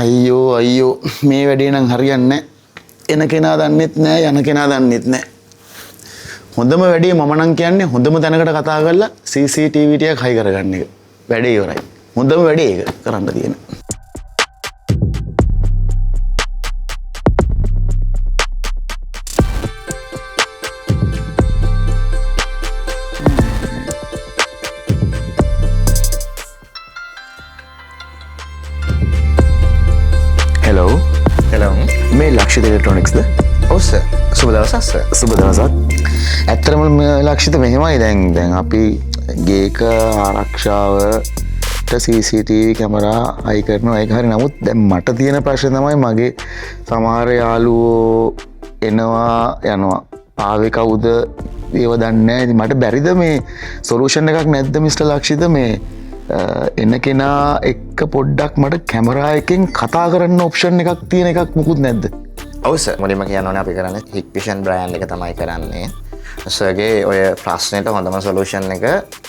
අයියෝ මේ වැඩේ නම් හරියන්නේ නැහැ. එන කෙනා දන්නෙත් නැහැ යන කෙනා දන්නෙත් නැහැ. හොඳම වැඩේ මම නම් කියන්නේ හොඳම තැනකට කතා කරලා CCTV ටිකක් හයි කරගන්න එක. වැඩේ ඉවරයි. හොඳම වැඩේ ඒක කරන්න තියෙන. Hello. මේ ලක්ෂිත ඉලෙක්ට්‍රොනික්ස්ද? ඔව් සර්. සුබ දවසක් සර්. සුබ දවසක්. ඇත්තටම ලක්ෂිත මෙහෙමයි දැන් අපි ගේක ආරක්ෂාවට CCTV කැමරා අයි කරනවා ඒක හරි. නමුත් දැන් මට තියෙන ප්‍රශ්නේ තමයි මගේ සමහර යාළුවෝ එනවා යනවා. ආවේ කවුද ඒව දන්නේ නැහැ. මට බැරිද මේ සොලියුෂන් එකක් නැද්ද මිස්ටර් ලක්ෂිත මේ එන කෙනා එක්ක පොඩ්ඩක් මට කැමරා එකෙන් කතා කරන්න ඔප්ෂන් එකක් තියෙන එකක් මුකුත් නැද්ද? ඔව් සර්. මුලින්ම කියන්න ඕනේ අපි කරන්නේ Hikvision brand එක තමයි කරන්නේ. සර්ගේ ඔය ප්‍රශ්නෙට හොඳම සොලියුෂන් එක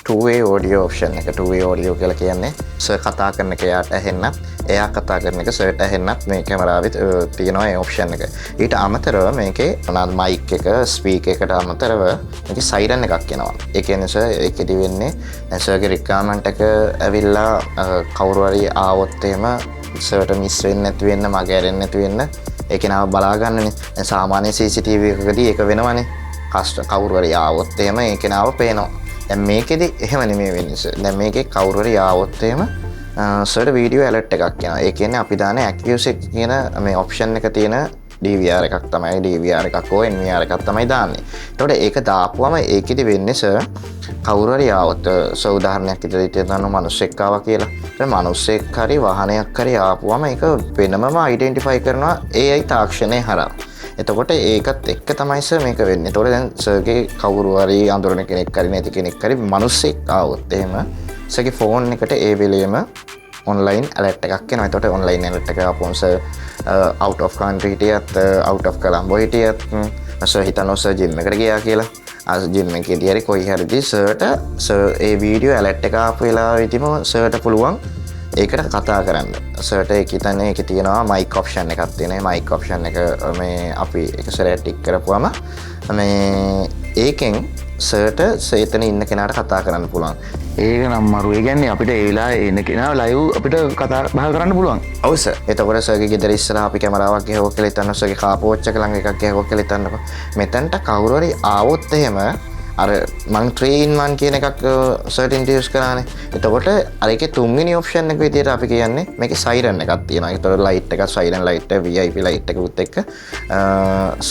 two-way audio option එක. two-way audio කියලා කියන්නේ සර් කතා කරන එක එයාට ඇහෙන්නත් එයා කතා කරන එක සර්ට ඇහෙන්නත් මේ කැමරාවෙත් තියෙනවා ඒ ඔප්ෂන් එක. ඊට අමතරව මේකේ මොනවාද මයික් එක ස්පීකර් එකට අමතරව මේකේ සයිරන් එකක් එනවා. ඒ කියන්නේ සර් ඒකෙදි වෙන්නේ දැන් සර්ගේ රික්වයර්මන්ට් එක ඇවිල්ලා කවුරු හරි ආවොත් එහෙම සර්ට මිස් වෙන්නේ නැති වෙන්න මග ඇරෙන්නේ නැති වෙන්න ඒක නාව බලා ගන්නනේ. දැන් සාමාන්‍ය CCTV එකකදී ඒක වෙනවනේ. කවුරු හරි ආවොත් එහෙම ඒක නාව පේනවා. දැන් මේකෙදි එහෙම නෙමෙයි වෙන්නේ සර්. දැන් මේකේ කවුරු හරි ආවොත් එහෙම සර්ට වීඩියෝ ඇලර්ට් එකක් එනවා. ඒ කියන්නේ අපි දාන accuracy කියන මේ ඔප්ෂන් එක තියෙන DVR එකක් තමයි DVR එකක් හෝ NVR එකක් තමයි දාන්නේ. එතකොට ඒක දාපුවම ඒකෙදි වෙන්නේ සර් කවුරු හරි ආවොත් උදාහරණයක් විදිහට හිතන්න මිනිස්සෙක් ආවා කියලා. දැන් මිනිස්සෙක් හරි වාහනයක් හරි ආපුවම ඒක වෙනමම අයිඩෙන්ටිෆයි කරනවා AI තාක්ෂණය හරහා. එතකොට ඒකත් එක්ක තමයි සර් මේක වෙන්නේ. එතකොට දැන් සර්ගේ කවුරු හරි අඳුරන කෙනෙක් හරි නැති කෙනෙක් හරි මිනිස්සෙක් ආවොත් එහෙම සර්ගේ ෆෝන් එකට ඒ වෙලෙම ඔන්ලයින් ඇලර්ට් එකක් එනවා. එතකොට ඔන්ලයින් ඇලර්ට් එක ආපුවම සර් out of country හිටියත් out of Colombo හිටියත් සර් හිතනවා සර් ජිම් එකට ගියා කියලා. ජිම් එකේදී හරි කොයි හරිදී සර්ට සර් ඒ වීඩියෝ ඇලර්ට් එක ආපු වෙලාවෙදිම සර්ට පුළුවන් ඒකට කතා කරන්න. සර්ට ඒක හිතන්නේ ඒකේ තියෙනවා මයික් ඔප්ෂන් එකක් තියෙනවා. මයික් ඔප්ෂන් එක මේ අපි එක සැරයක් ටික් කරපුවම මේ ඒකෙන් සර්ට සේතන ඉන්න කෙනාට කතා කරන්න පුළුවන්. ඒක නම් මරු. ඒ කියන්නේ අපිට ඒ වෙලාවේ එන කෙනා ලයිව් අපිට කතා බහ කරන්න පුළුවන්. ඔව් සර්. එතකොට සර්ගේ ගෙදර ඉස්සරහා අපි කැමරාවක් ගහුවා කියලා හිතන්න සර්ගේ කාපෝච් එක ළඟ එකක් ගහුවා කියලා හිතන්නකො. මෙතනට කවුරු හරි ආවොත් එහෙම අර මං 3-in-1 කියන එකක් සර්ට ඉන්ට්‍රොඩියුස් කරානේ. එතකොට අර ඒකේ තුන්වෙනි ඔප්ෂන් එක විදියට අපි කියන්නේ මේකේ සයිරන් එකක් තියෙනවා. ඒතකොට ලයිට් එකක් සයිරන් ලයිට් එක VIP ලයිට් එකකුත් එක්ක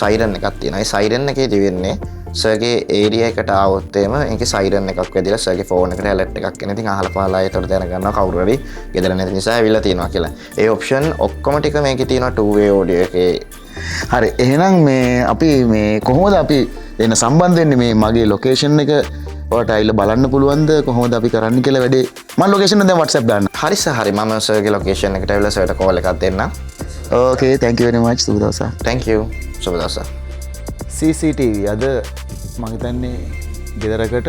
සයිරන් එකක් තියෙනවා. ඒ සයිරන් එකේදී වෙන්නේ සර්ගේ ඒරියා එකට ආවොත් එහෙම ඒකේ සයිරන් එකක් වැදිලා සර්ගේ ෆෝන් එකට ඇලර්ට් එකක් එන. ඉතින් අහලා පහලා ඒතකොට දැනගන්නවා කවුරු හරි ගෙදර නැති නිසා ඇවිල්ලා තියෙනවා කියලා. ඒ ඔප්ෂන් ඔක්කොම ටික මේකේ තියෙනවා two-way audio එකේ. හරි. එහෙනම් මේ අපි මේ කොහොමද අපි එන්න සම්බන්ධ වෙන්නේ මේ මගේ ලොකේෂන් එක ඔයාලට ඇවිල්ලා බලන්න පුළුවන්ද කොහොමද අපි කරන්න කියලා වැඩේ? මම ලොකේෂන් එක දැන් WhatsApp දාන්න. හරි සර් හරි. මම සර්ගේ ලොකේෂන් එකට ඇවිල්ලා සර්ට කෝල් එකක් දෙන්නම්. Okay, thank you very much. සුබ දවසක්. Thank you. සුබ දවසක්. CCTV අද මම හිතන්නේ ගෙදරකට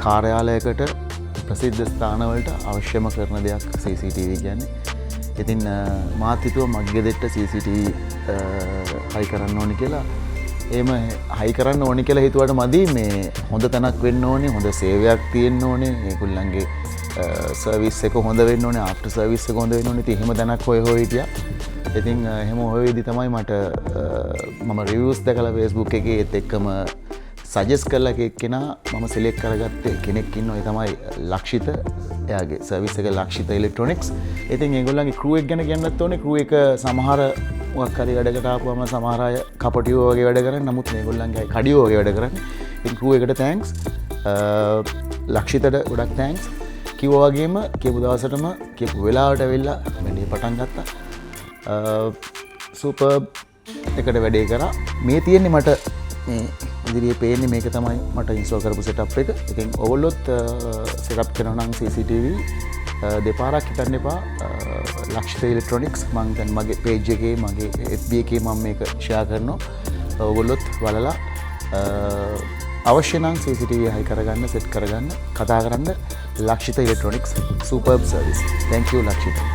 කාර්යාලයකට ප්‍රසිද්ධ ස්ථානවලට අවශ්‍යම කරන දෙයක් CCTV කියන්නේ. ඉතින් මාත් හිතුවා මගේ ගෙදරට CCTV හයි කරන්න ඕනි කියලා. එහෙම හයි කරන්න ඕනි කියලා හිතුවට මදි. මේ හොඳ තැනක් වෙන්න ඕනේ, හොඳ සේවයක් තියෙන්න ඕනේ, ඒගොල්ලන්ගේ සර්විස් එක හොඳ වෙන්න ඕනේ, ආෆ්ටර් සර්විස් එක හොඳ වෙන්න ඕනේ. ඉතින් එහෙම තැනක් හොය හිටියා. ඉතින් එහෙම හොයවිදි තමයි මට මම රිවිව්ස් දැකලා Facebook එකේ ඒත් එක්කම සජෙස්ට් කරලා කෙනා මම සිලෙක්ට් කරගත්තේ කෙනෙක් ඉන්නවා. ඒ තමයි ලක්ෂිත. එයාගේ සර්විස් එක ලක්ෂිත ඉලෙක්ට්‍රොනික්ස්. ඉතින් ඒගොල්ලන්ගේ ක්‍රූ එක ගැන කියන්නත් ඕනේ. ක්‍රූ එක සමහර මොකක් හරි වැඩකට ආපුවම සමහර අය කපටියෝ වගේ වැඩ කරන්නේ. නමුත් මේගොල්ලන්ගේ අය කඩියෝ වගේ වැඩ කරන්නේ. ඉතින් ක්‍රූ එකට තෑන්ක්ස්. ලක්ෂිතට ගොඩක් තෑන්ක්ස්. කිව්වා වගේම කියපු දවසටම කියපු වෙලාවට ඇවිල්ලා වැඩේ පටන් ගත්තා. සුපර්බ් එකට වැඩේ කරා. මේ තියෙන්නේ මට මේ ඉදිරියේ පේන්නේ මේක තමයි මට ඉන්ස්ටෝල් කරපු සෙටප් එක. ඉතින් ඔයගොල්ලොත් සෙටප් කරනවා නම් CCTV දෙපාරක් හිතන්න එපා. ලක්ෂිත ඉලෙක්ට්‍රොනික්ස් මම දැන් මගේ page එකේ මගේ FB එකේ මම මේක share කරනවා. ඔයගොල්ලොත් බලලා අවශ්‍ය නම් CCTV හයි කරගන්න, සෙට් කරගන්න, කතා කරන්න Lakshitha electronics superb service. Thank you Lakshitha.